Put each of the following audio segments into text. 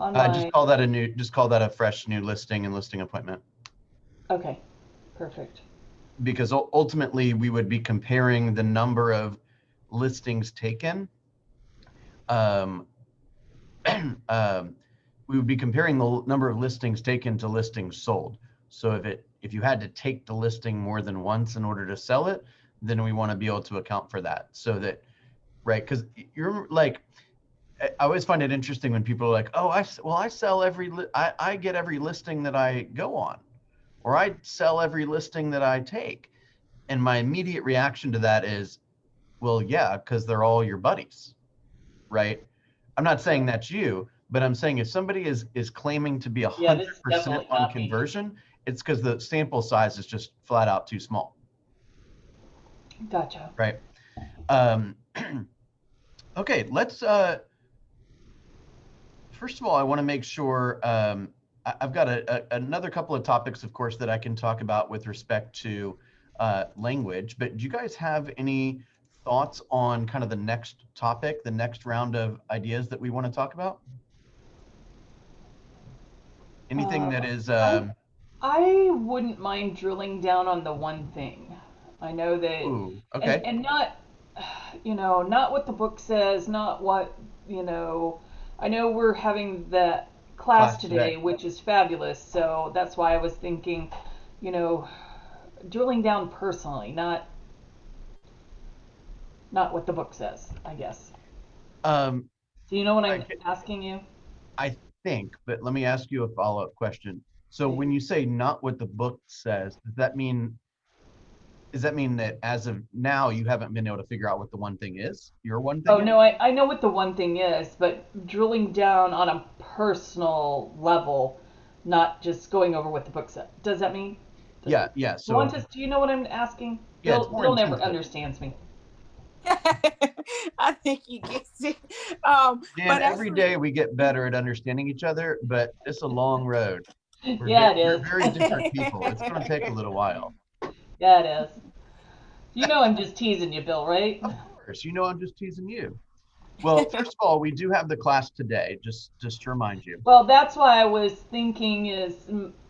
on my. Just call that a fresh new listing and listing appointment. Okay, perfect. Because ultimately we would be comparing the number of listings taken. Um, we would be comparing the number of listings taken to listings sold. So if you had to take the listing more than once in order to sell it, then we want to be able to account for that. So that, right? Because you're like, I always find it interesting when people are like, oh, I sell I get every listing that I go on, or I sell every listing that I take. And my immediate reaction to that is, well, yeah, because they're all your buddies, right? I'm not saying that's you, but I'm saying if somebody is claiming to be Yeah, this is 100% definitely on not me. conversion, it's because the sample size is just flat out too small, Gotcha. right? Um, okay, let's first of all, I want to make sure I've got another couple of topics, of course, that I can talk about with respect to language. But do you guys have any thoughts on kind of the next topic, the next round of ideas that we want to talk about? Anything that is I wouldn't mind drilling down on the one thing. I know that, ooh, okay. and not, not what the book says, not what, I know we're having the class Class today. today, which is fabulous. So that's why I was thinking, you know, drilling down personally, not what the book says, I guess. Um, Do you know what I, I'm asking you? I think, but let me ask you a follow-up question. So Okay. when you say not what the book says, does that mean that as of now you haven't been able to figure out what the one thing is? Your one Oh thing is? no, I know what the one thing is, but drilling down on a personal level, not just going over what the book said. Does that mean? Yeah, yeah. You want So to? Do you know what I'm asking? yeah, it's more Bill never intensive. understands me. I think you get it. Dan, But every actually, day we get better at understanding each other, but it's a long road. Yeah, it We're is. very different people. It's going to take a little while. Yeah, it is. You know I'm just teasing you, Bill, right? Of course, I'm just teasing you. Well, first of all, we do have the class today, just to remind you. Well, that's why I was thinking is,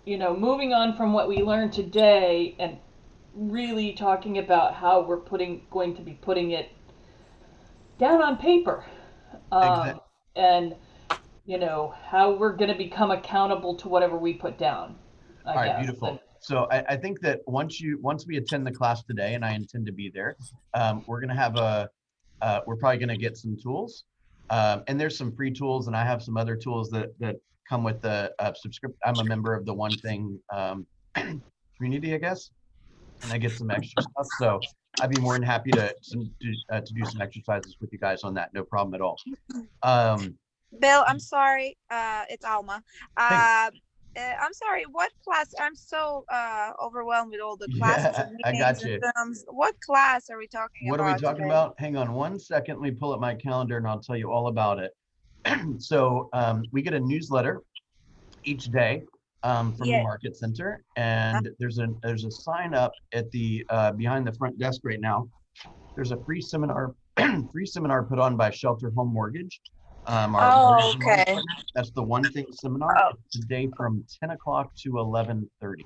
moving on from what we learned today and really talking about how we're going to be putting it down on paper. Exactly. And how we're going to become accountable to whatever we put down, I All right, guess. And beautiful. So I think that once we attend the class today, and I intend to be there, we're gonna have we're probably gonna get some tools, and there's some free tools, and I have some other tools that come with the subscription. I'm a member of the One Thing community, I guess, and I get some extra stuff. So I'd be more than happy to do some exercises with you guys on that. No problem at all. Um, Bill, I'm sorry. It's Alma. hey, I'm sorry. What class? I'm so overwhelmed with all the classes yeah, and I meetings got and you. Zooms. What class are we talking What are we about talking today? about? Hang on one second. Let me pull up my calendar and I'll tell you all about it. So we get a newsletter each day from the Yeah. Market Center, and there's a sign up at the behind the front desk right now. There's a free seminar free seminar put on by Shelter Home Mortgage, our Oh, mortgage loan okay. partner. That's the One Thing seminar. Oh, It's today from 10 o'clock to 11:30.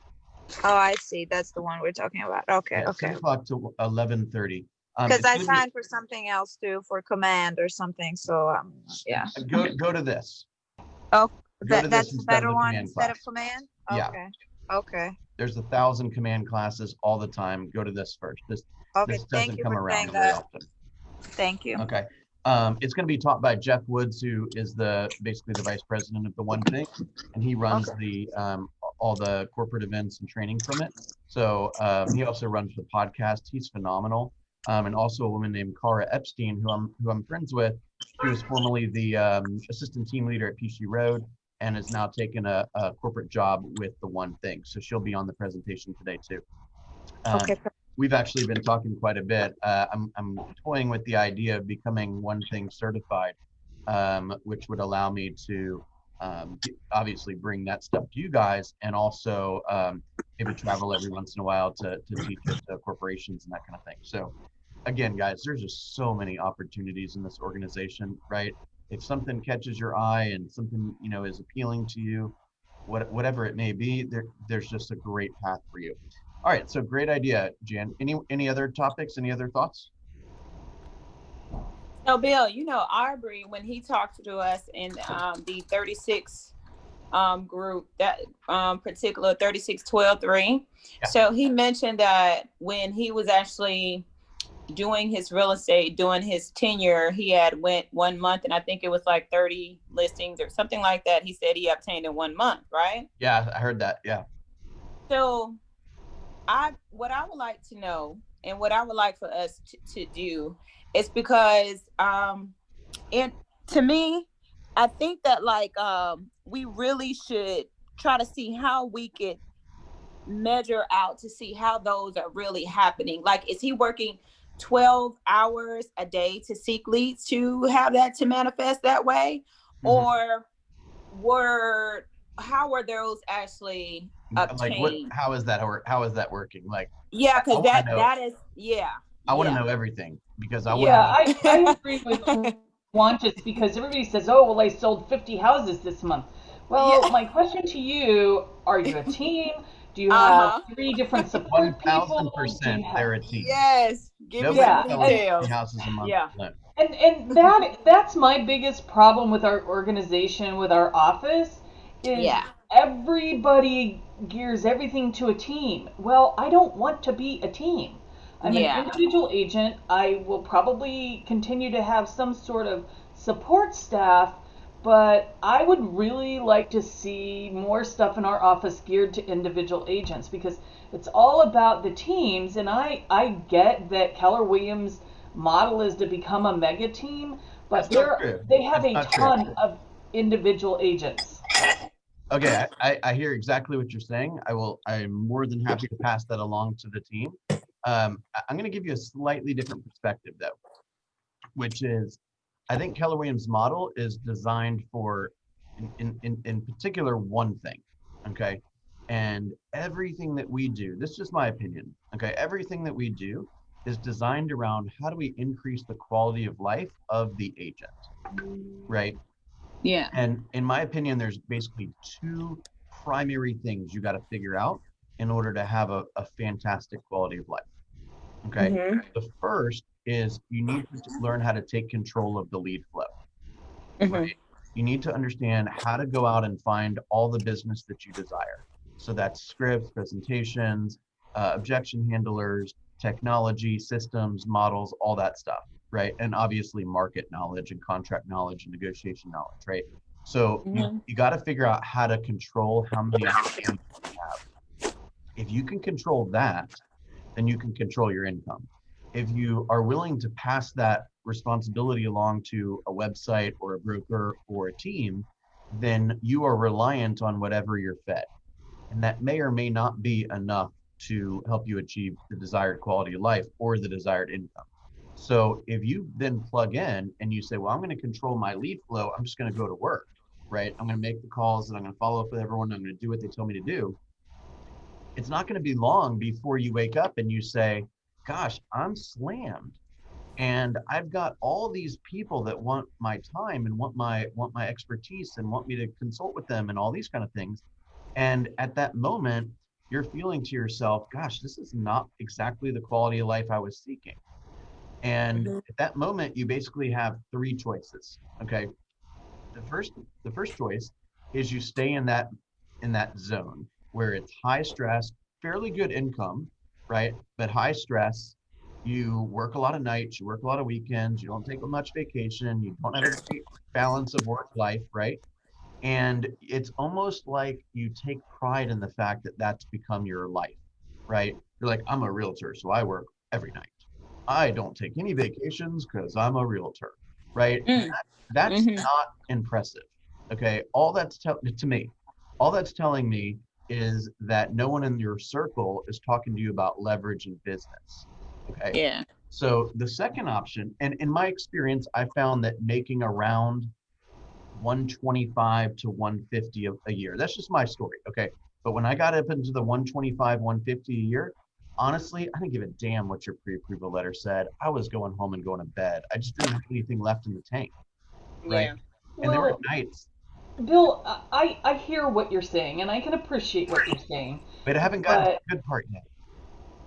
oh, I see. That's the one we're talking about. Okay, Yeah, 10 okay. o'clock to 11:30. Because It's I going to be signed for something else too, for command or something. So yeah. go to this. Oh, Go to this that's the instead of better the one command instead class. of command. Yeah. Okay, okay, There's 1,000 command classes all the time. Go to this first. okay. This Thank doesn't you come for saying around very that. often. Thank you. Okay. It's going to be taught by Jeff Woods, who is basically the vice president of the One Thing, and he runs Okay. the all the corporate events and training from it. So he also runs the podcast. He's phenomenal. And also a woman named Cara Epstein, who I'm friends with. She was formerly the assistant team leader at PC Road and has now taken a corporate job with the One Thing. So she'll be on the presentation today too. Okay. We've actually been talking quite a bit. I'm toying with the idea of becoming One Thing certified, which would allow me to obviously bring that stuff to you guys, and also maybe travel every once in a while to teach it to corporations and that kind of thing. So again, guys, there's just so many opportunities in this organization, right? if something catches your eye and something, is appealing to you, whatever it may be, there's just a great path for you. All right, so great idea, Jan. Any other topics, any other thoughts? So, Bill, Arbery, when he talked to us in the 36 group, that particular 3612-3, Yeah. so he mentioned that when he was actually doing his real estate, doing his tenure, he had went 1 month, and I think it was like 30 listings or something like that. He said he obtained in 1 month, right? Yeah, I heard that. Yeah. So what I would like to know, and what I would like for us to do, is because and to me, I think that we really should try to see how we could measure out to see how those are really happening. Like, is he working 12 hours a day to seek leads to have that to manifest that way? Mhm. Or how were those actually Like what? obtained? How is that working? Like, Yeah, I because want to know. that is, yeah, I want to yeah, know everything because I want to Yeah, know. I agree with Wantus because everybody says, oh, well, I sold 50 houses this month. Well, yeah. my question to you, are you a team? Do you have Uh-huh. three different One support thousand people? Do you percent, have, they're a team. Yes, give me Nobody's some yeah, selling and 50 details. houses a month Yeah. alone. and that's my biggest problem with our organization, with our office, is Yeah. everybody gears everything to a team. Well, I don't want to be a team. I'm an Yeah. individual agent. I will probably continue to have some sort of support staff, but I would really like to see more stuff in our office geared to individual agents because it's all about the teams. And I get that Keller Williams model is to become a mega team, but That's not true. they have That's a not true. ton of individual agents. Okay, I hear exactly what you're saying. I'm more than happy to pass that along to the team. I'm going to give you a slightly different perspective though, which is I think Keller Williams' model is designed for, in particular, one thing. Okay. And everything that we do, this is just my opinion. Okay. Everything that we do is designed around how do we increase the quality of life of the agent, right? Yeah. And in my opinion, there's basically two primary things you got to figure out in order to have a fantastic quality of life. Okay. Mm-hmm. The first is you need to learn how to take control of the lead flow, right? Mm-hmm. You need to understand how to go out and find all the business that you desire. So that's scripts, presentations, objection handlers, technology, systems, models, all that stuff, right? And obviously market knowledge and contract knowledge and negotiation knowledge, right? So Mm-hmm. you got to figure out how to control how many opportunities you have. If you can control that, then you can control your income. If you are willing to pass that responsibility along to a website or a broker or a team, then you are reliant on whatever you're fed. And that may or may not be enough to help you achieve the desired quality of life or the desired income. So if you then plug in and you say, well, I'm going to control my lead flow, I'm just going to go to work, right? I'm going to make the calls and I'm going to follow up with everyone. I'm going to do what they tell me to do. It's not going to be long before you wake up and you say, gosh, I'm slammed. And I've got all these people that want my time and want my expertise and want me to consult with them and all these kind of things. And at that moment, you're feeling to yourself, gosh, this is not exactly the quality of life I was seeking. And at that moment, you basically have three choices. Okay. The first the first choice is you stay in that zone where it's high stress, fairly good income, right? But high stress. You work a lot of nights, you work a lot of weekends, you don't take much vacation, you don't have a great balance of work life, right? And it's almost like you take pride in the fact that that's become your life, right? You're like, I'm a realtor, so I work every night. I don't take any vacations because I'm a realtor, right? That's Mm-hmm. not impressive. Okay. All that's to me, all that's telling me is that no one in your circle is talking to you about leverage in business. Okay. Yeah. So the second option, and in my experience, I found that making around 125 to 150 a year. That's just my story. Okay. But when I got up into the 125, 150 a year, honestly, I didn't give a damn what your pre-approval letter said. I was going home and going to bed. I just didn't have anything left in the tank. Right. Yeah. And there were Well, nights, Bill, I hear what you're saying, and I can appreciate what you're saying, but I haven't gotten to but the good part yet.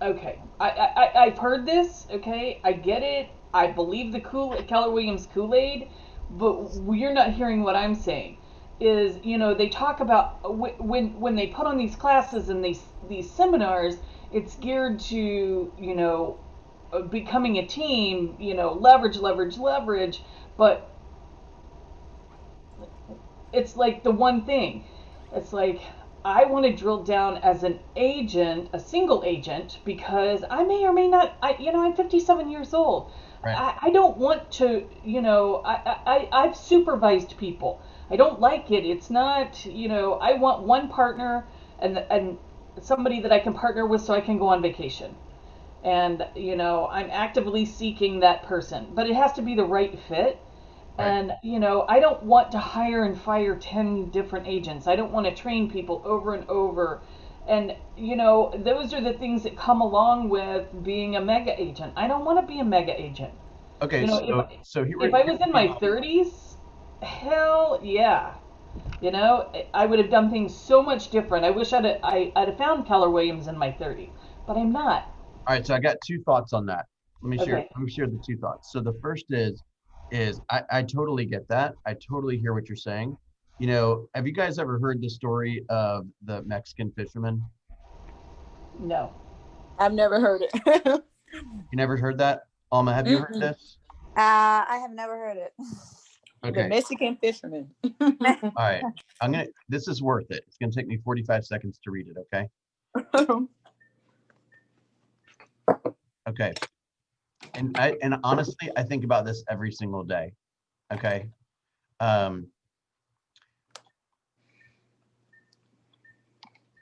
okay, I've heard this. Okay, I get it. I believe the Keller Williams Kool-Aid, but you're not hearing what I'm saying. Is they talk about when they put on these classes and these seminars, it's geared to becoming a team. Leverage, leverage, leverage, but it's like the one thing. It's like I want to drill down as an agent, a single agent, because I may or may not. I'm 57 years old. Right. I don't want to. I've supervised people. I don't like it. It's not. I want one partner and somebody that I can partner with so I can go on vacation. And I'm actively seeking that person, but it has to be the right fit. Right. And, I don't want to hire and fire 10 different agents. I don't want to train people over and over. And, those are the things that come along with being a mega agent. I don't want to be a mega agent. Okay, You know, so if I here was in we my go. 30s, hell yeah. I would have done things so much different. I wish I'd have found Keller Williams in my 30s, but I'm not. All right, so I got two thoughts on that. Okay. Let me share the two thoughts. So the first is I totally get that. I totally hear what you're saying. Have you guys ever heard the story of the Mexican fisherman? No. I've never heard it. You never heard that? Alma, have you heard Mm-mm. this? I have never heard it. The Okay. Mexican fisherman. All right. This is worth it. It's gonna take me 45 seconds to read it, okay? Okay. And honestly, I think about this every single day. Okay. Um,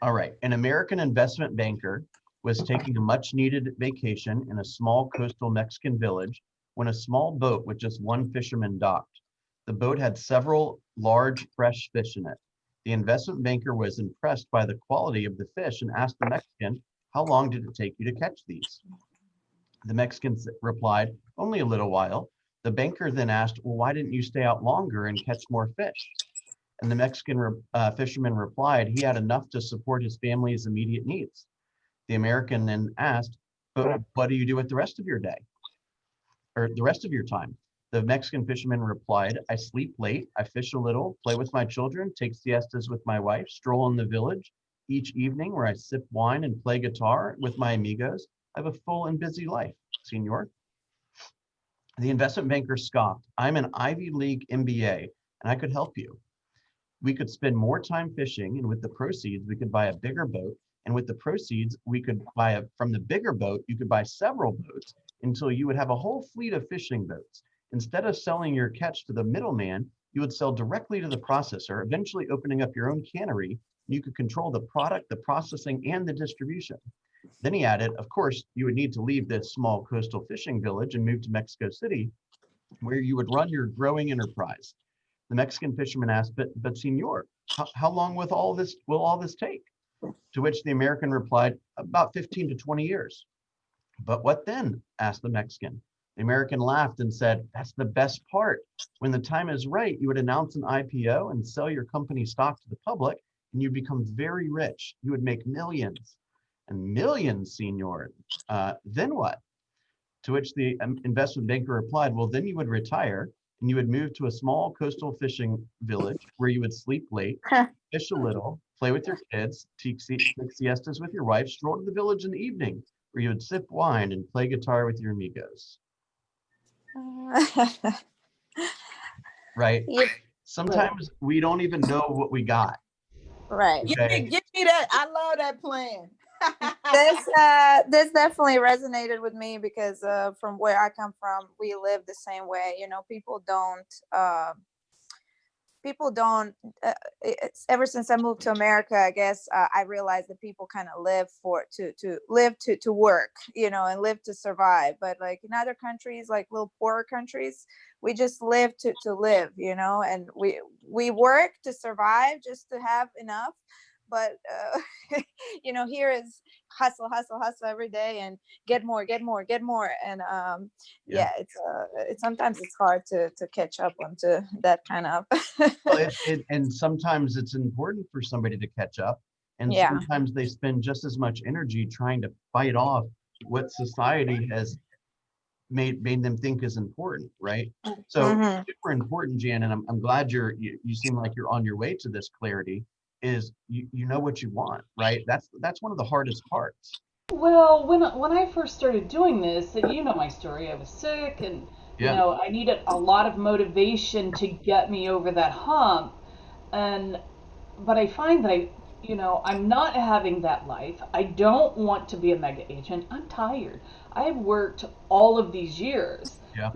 all right. An American investment banker was taking a much needed vacation in a small coastal Mexican village when a small boat with just one fisherman docked. The boat had several large fresh fish in it. The investment banker was impressed by the quality of the fish and asked the Mexican, "How long did it take you to catch these?" The Mexican replied, "Only a little while." The banker then asked, "Well, why didn't you stay out longer and catch more fish?" And the Mexican fisherman replied, "He had enough to support his family's immediate needs." The American then asked, "But what do you do with the rest of your day or the rest of your time?" The Mexican fisherman replied, "I sleep late, I fish a little, play with my children, take siestas with my wife, stroll in the village each evening where I sip wine and play guitar with my amigos. I have a full and busy life, senor." The investment banker scoffed, "I'm an Ivy League MBA and I could help you. We could spend more time fishing, and with the proceeds, we could buy a bigger boat. And with the proceeds, we could from the bigger boat, you could buy several boats until you would have a whole fleet of fishing boats. Instead of selling your catch to the middleman, you would sell directly to the processor, eventually opening up your own cannery. You could control the product, the processing, and the distribution." Then he added, "Of course, you would need to leave this small coastal fishing village and move to Mexico City, where you would run your growing enterprise." The Mexican fisherman asked, "But senor, how long will all this take?" To which the American replied, "About 15 to 20 years." "But what then?" asked the Mexican. The American laughed and said, "That's the best part. When the time is right, you would announce an IPO and sell your company stock to the public, and you'd become very rich. You would make millions." "And millions, senor. Then what?" To which the investment banker replied, "Well, then you would retire and you would move to a small coastal fishing village where you would sleep late, fish a little, play with your kids, take siestas with your wife, stroll to the village in the evening where you would sip wine and play guitar with your amigos." Right? Yeah, Sometimes we don't even know what we got. right. Okay. Give me that. I love that plan. This definitely resonated with me because from where I come from, we live the same way. People don't it's ever since I moved to America, I guess I realized that people kind of live to work, and live to survive. But like in other countries, like little poorer countries, we just live to live, and we work to survive just to have enough. But here is hustle, hustle, hustle every day and get more, get more, get more. And Yeah. it's sometimes it's hard to catch up onto that kind of. Well, and sometimes it's important for somebody to catch up, and Yeah. sometimes they spend just as much energy trying to fight off what society has made them think is important, right? So Hmm. super important, Jan, and I'm glad you seem like you're on your way to this clarity, is you know what you want, right? That's one of the hardest parts. Well, when I first started doing this, you know my story. I was sick, and Yeah, I needed a lot of motivation to get me over that hump. And but I find that I'm not having that life. I don't want to be a mega agent. I'm tired. I've worked all of these years. yeah,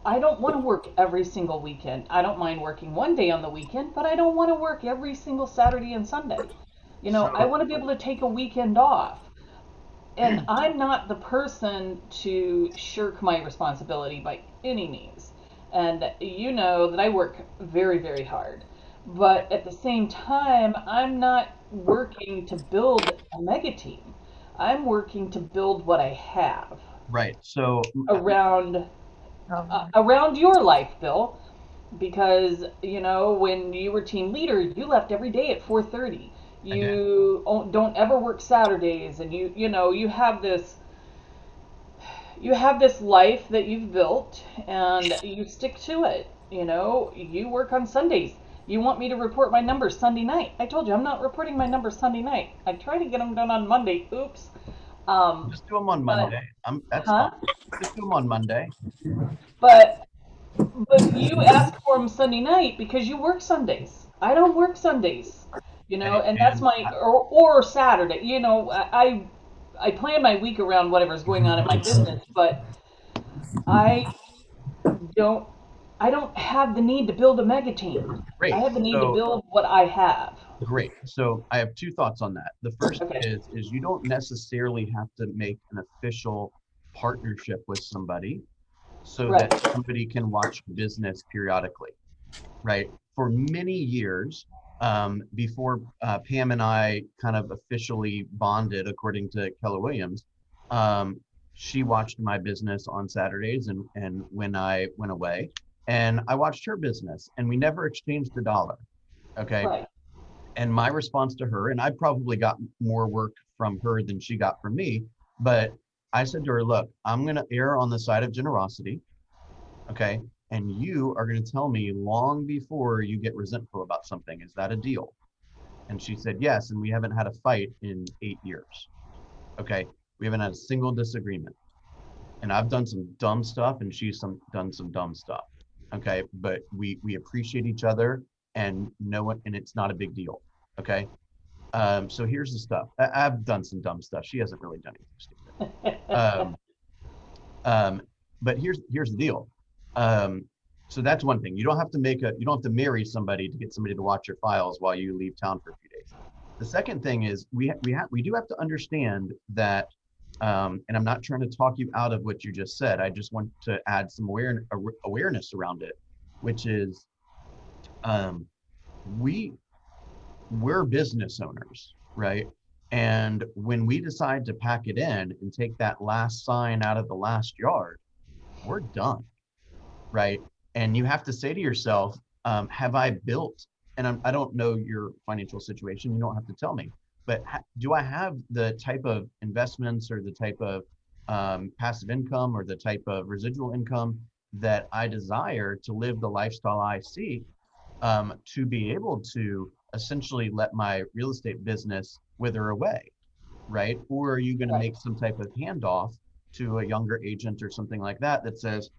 I don't want to work every single weekend. I don't mind working one day on the weekend, but I don't want to work every single Saturday and Sunday. I so want to be able to take a weekend off. yeah, And I'm not the person to shirk my responsibility by any means. And you know that I work very, very hard. But at the same time, I'm not working to build a mega team. I'm working to build what I have right. So around Oh, around your life, Bill. Because when you were team leader, you left every day at 4:30. I did. You don't ever work Saturdays, and you have this life that you've built, and you stick to it. You work on Sundays. You want me to report my numbers Sunday night. I told you I'm not reporting my numbers Sunday night. I try to get them done on Monday. Oops. Just do them on But Monday. That's fine. huh? Just do them on Monday. But you ask for them Sunday night because you work Sundays. I don't work Sundays. Hey, And that's and my or Saturday. I plan my week around whatever's going on in my business, but I don't I don't have the need to build a mega team. I great. have the need to So build what I have. great. So I have two thoughts on that. The first Okay. is you don't necessarily have to make an official partnership with somebody so Right. that somebody can watch business periodically, right? For many years, before Pam and I kind of officially bonded, according to Keller Williams, she watched my business on Saturdays and when I went away, and I watched her business, and we never exchanged a dollar. Okay. Right. And my response to her, and I probably got more work from her than she got from me, but I said to her, look, I'm going to err on the side of generosity. Okay. And you are going to tell me long before you get resentful about something. Is that a deal? And she said, yes. And we haven't had a fight in 8 years. Okay. We haven't had a single disagreement. And I've done some dumb stuff and done some dumb stuff. Okay. But we appreciate each other and no one, and it's not a big deal. Okay. So here's the stuff. I've done some dumb stuff. She hasn't really done anything stupid. Um, um, but here's the deal. So that's one thing. You don't have to marry somebody to get somebody to watch your files while you leave town for a few days. The second thing is we do have to understand that, and I'm not trying to talk you out of what you just said. I just want to add some awareness around it, which is um, we we're business owners, right? And when we decide to pack it in and take that last sign out of the last yard, we're done, right? And you have to say to yourself, have I built, and I don't know your financial situation, you don't have to tell me, but do I have the type of investments or the type of passive income or the type of residual income that I desire to live the lifestyle I seek, to be able to essentially let my real estate business wither away, right? Or are you going to Right. make some type of handoff to a younger agent or something like that that says,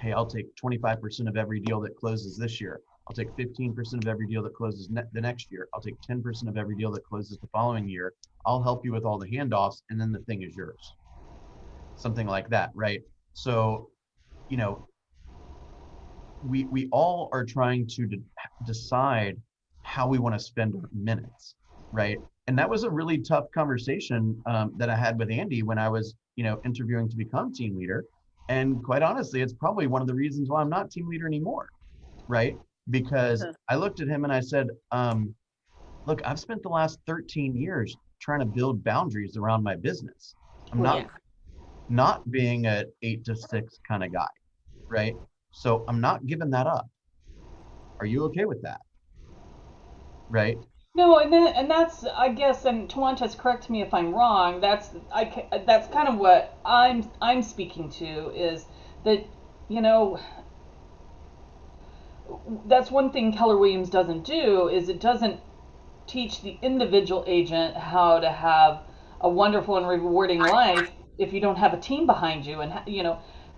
hey, I'll take 25% of every deal that closes this year. I'll take 15% of every deal that closes the next year. I'll take 10% of every deal that closes the following year. I'll help you with all the handoffs, and then the thing is yours. Something like that, right? So, you know, we all are trying to decide how we want to spend our minutes, right? And that was a really tough conversation that I had with Andy when I was, interviewing to become team leader. And quite honestly, it's probably one of the reasons why I'm not team leader anymore, right? Because I looked at him and I said, look, I've spent the last 13 years trying to build boundaries around my business. I'm Right. not being a 8 to 6 kind of guy, right? So I'm not giving that up. Are you okay with that? Right? No, and that's, I guess, and Tawantes, correct me if I'm wrong. That's kind of what I'm speaking to, is that, you know, that's one thing Keller Williams doesn't do, is it doesn't teach the individual agent how to have a wonderful and rewarding life if you don't have a team behind you. And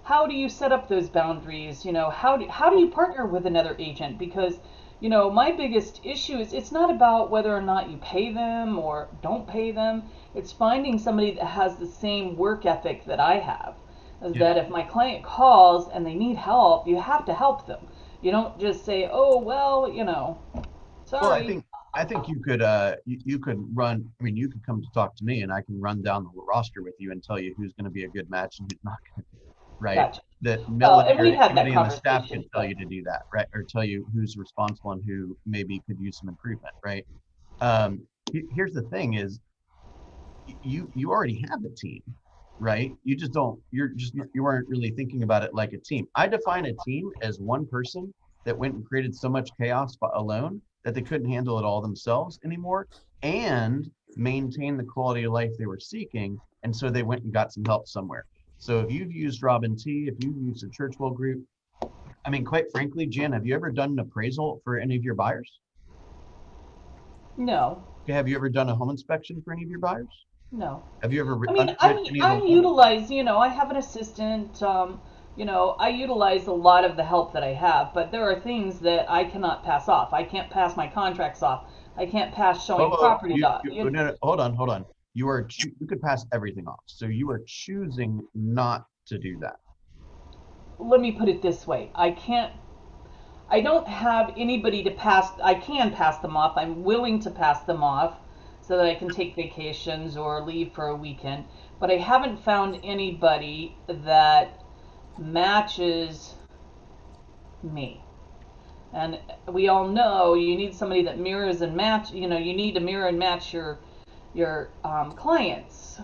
how do you set up those boundaries? How do you partner with another agent? Because my biggest issue is, it's not about whether or not you pay them or don't pay them. It's finding somebody that has the same work ethic that I have. Is Yeah. that if my client calls and they need help, you have to help them. You don't just say, oh well, Well, sorry. I think you could run. I mean, you could come to talk to me, and I can run down the roster with you and tell you who's going to be a good match and who's not going to be. Right? Gotcha. The Well, and we've military, had that anybody on the staff conversation, can tell but you to do that, right? Or tell you who's responsible and who maybe could use some improvement, right? Here's the thing: is you already have a team, right? You just don't. You aren't really thinking about it like a team. I define a team as one person that went and created so much chaos alone that they couldn't handle it all themselves anymore, and maintain the quality of life they were seeking, and so they went and got some help somewhere. So if you've used Robin T, if you've used the Churchwell Group, I mean, quite frankly, Jan, have you ever done an appraisal for any of your buyers? no, Okay, have you ever done a home inspection for any of your buyers? no. Have you ever I mean, underwritten any of the I loans? utilize, I have an assistant. I utilize a lot of the help that I have, but there are things that I cannot pass off. I can't pass my contracts off. I can't pass showing Oh, property dot. no, no, hold on. You could pass everything off. So you are choosing not to do that. Let me put it this way: I don't have anybody to pass. I can pass them off. I'm willing to pass them off so that I can take vacations or leave for a weekend. But I haven't found anybody that matches me. And we all know you need somebody that mirrors and match. You need to mirror and match your clients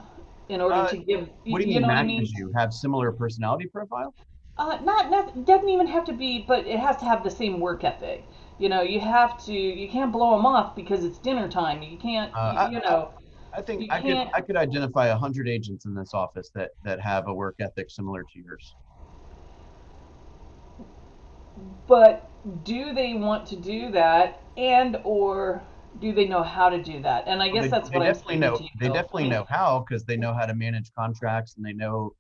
in order Uh, to give. what do you You mean know what I mean? matches you? Have similar personality profile? Not doesn't even have to be, but it has to have the same work ethic. You can't blow them off because it's dinner time. You can't, Uh, I think you can't. I could identify 100 agents in this office that have a work ethic similar to yours. But do they want to do that, and or do they know how to do that? And I Well, guess that's they what I'm definitely speaking know. to you, They Phil. I definitely mean, know how, because they know how to manage contracts and they know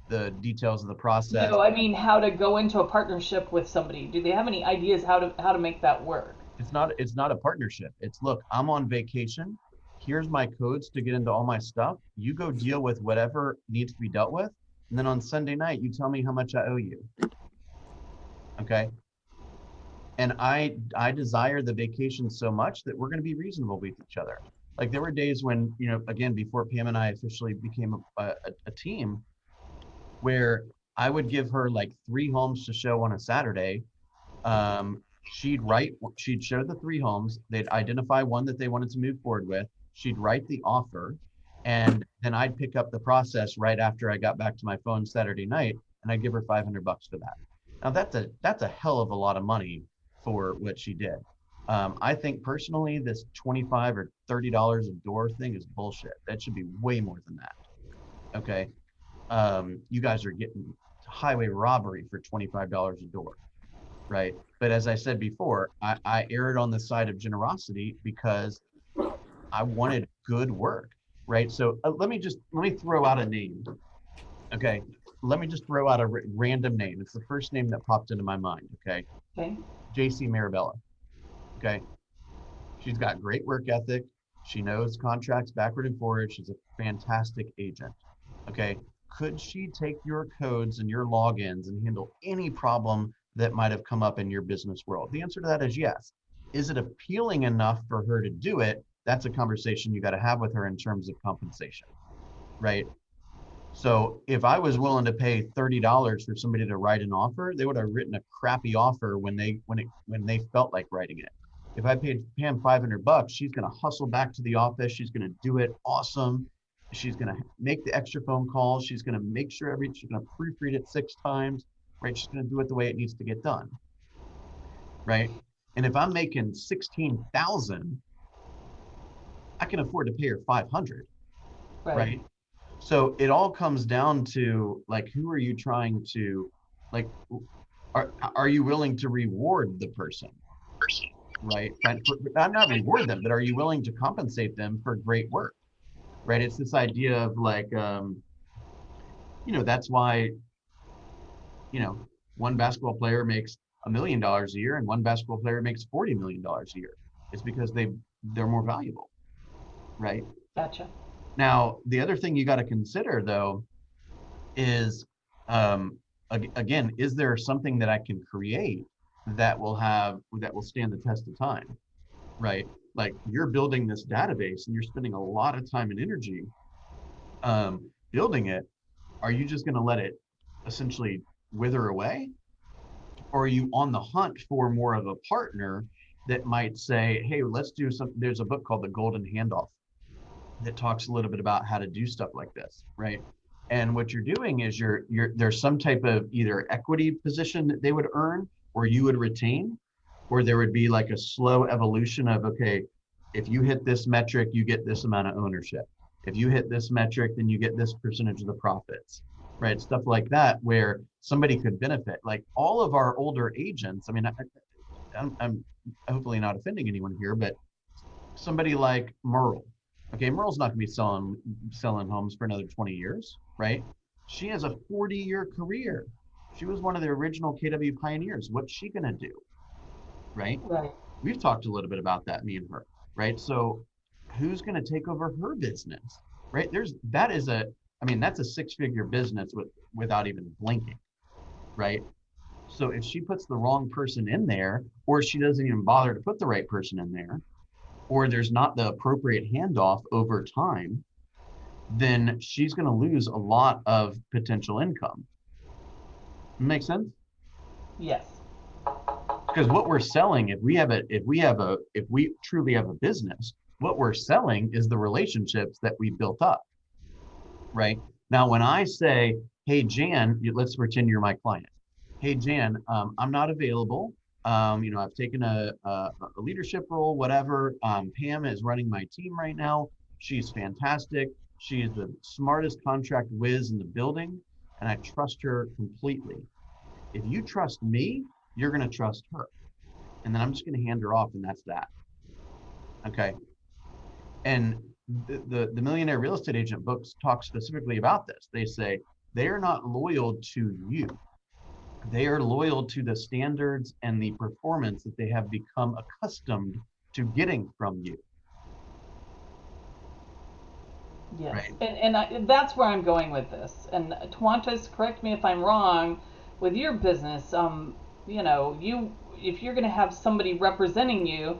the details of the process. no, I mean how to go into a partnership with somebody. Do they have any ideas how to make that work? It's not a partnership. It's, look, I'm on vacation. Here's my codes to get into all my stuff. You go deal with whatever needs to be dealt with. And then on Sunday night, you tell me how much I owe you. Okay. And I desire the vacation so much that we're going to be reasonable with each other. Like, there were days when, again, before Pam and I officially became a team, where I would give her like 3 homes to show on a Saturday. She'd show the 3 homes. They'd identify one that they wanted to move forward with. She'd write the offer, and then I'd pick up the process right after I got back to my phone Saturday night, and I'd give her $500 for that. Now that's a hell of a lot of money for what she did. I think personally, this $25 or $30 a door thing is bullshit. That should be way more than that. Okay. You guys are getting highway robbery for $25 a door, right? But as I said before, I erred on the side of generosity because I wanted good work, right? So let me throw out a name. Okay. Let me just throw out a random name. It's the first name that popped into my mind. Okay. Okay. JC Marabella. Okay. She's got great work ethic. She knows contracts backward and forward. She's a fantastic agent. Okay. Could she take your codes and your logins and handle any problem that might have come up in your business world? The answer to that is yes. Is it appealing enough for her to do it? That's a conversation you got to have with her in terms of compensation, right? So if I was willing to pay $30 for somebody to write an offer, they would have written a crappy offer when they felt like writing it. If I paid Pam $500, she's going to hustle back to the office. She's going to do it awesome. She's going to make the extra phone calls. She's going to make sure she's going to proofread it 6 times, right? She's going to do it the way it needs to get done, right? And if I'm making 16,000, I can afford to pay her 500, right? So it all comes down to like, who are you trying to, like, are you willing to reward the person, right? Not reward them, but are you willing to compensate them for great work, right? It's this idea of like, that's why, one basketball player makes $1 million a year and one basketball player makes $40 million a year. It's because they're more valuable, right? Gotcha. Now, the other thing you got to consider though is, again, is there something that I can create that will stand the test of time, right? Like, you're building this database and you're spending a lot of time and energy building it. Are you just going to let it essentially wither away? Or are you on the hunt for more of a partner that might say, hey, let's do there's a book called The Golden Handoff that talks a little bit about how to do stuff like this, right? And what you're doing is there's some type of either equity position that they would earn or you would retain, or there would be like a slow evolution of, okay, if you hit this metric, you get this amount of ownership. If you hit this metric, then you get this percentage of the profits, right? Stuff like that, where somebody could benefit. Like all of our older agents, I mean, I'm hopefully not offending anyone here, but somebody like Merle. Okay, Merle's not going to be selling homes for another 20 years, right? She has a 40-year career. She was one of the original KW pioneers. What's she going to do, right? Right. We've talked a little bit about that, me and her, right? So who's going to take over her business, right? That's a 6-figure business without even blinking, right? So if she puts the wrong person in there, or she doesn't even bother to put the right person in there, or there's not the appropriate handoff over time, then she's going to lose a lot of potential income. Make sense? Yes. Because what we're selling, if we truly have a business, what we're selling is the relationships that we built up, right? Now, when I say, hey, Jan, let's pretend you're my client. Hey, Jan, I'm not available. I've taken a leadership role, whatever. Pam is running my team right now. She's fantastic. She is the smartest contract whiz in the building, and I trust her completely. If you trust me, you're going to trust her. And then I'm just going to hand her off, and that's that. Okay. And the Millionaire Real Estate Agent books talk specifically about this. They say they are not loyal to you. They are loyal to the standards and the performance that they have become accustomed to getting from you. Yes. Right. And that's where I'm going with this. And Twantas, correct me if I'm wrong, with your business, if you're going to have somebody representing you,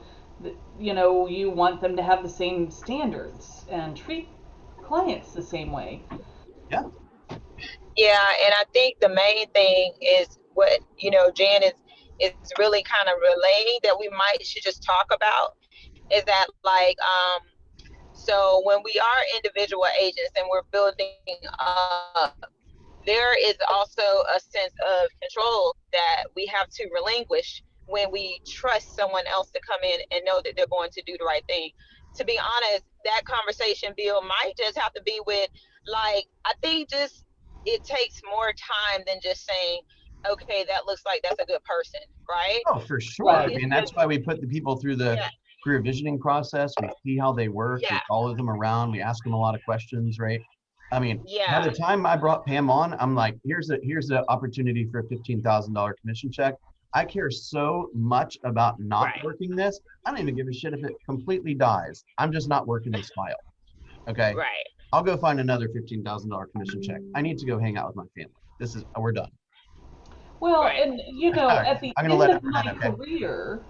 you want them to have the same standards and treat clients the same way. Yeah. Yeah, and I think the main thing is what Jan is really kind of relaying that we should just talk about is that, like, so when we are individual agents and we're building up, there is also a sense of control that we have to relinquish when we trust someone else to come in and know that they're going to do the right thing. To be honest, that conversation, Bill, might just have to be with, like, I think just it takes more time than just saying, okay, that looks like that's a good person, right? Oh, for sure. Right. I mean, that's why we put the people through the career visioning process. We see how they work. We follow them around. We ask them a lot of questions, right? I mean, by the time I brought Pam on, I'm like, here's the opportunity for a $15,000 commission check. I care so much about not working this. I don't even give a shit if it completely dies. I'm just not working this file. Okay. Right. I'll go find another $15,000 commission check. I need to go hang out with my family. We're done. Well, and at the end of my career,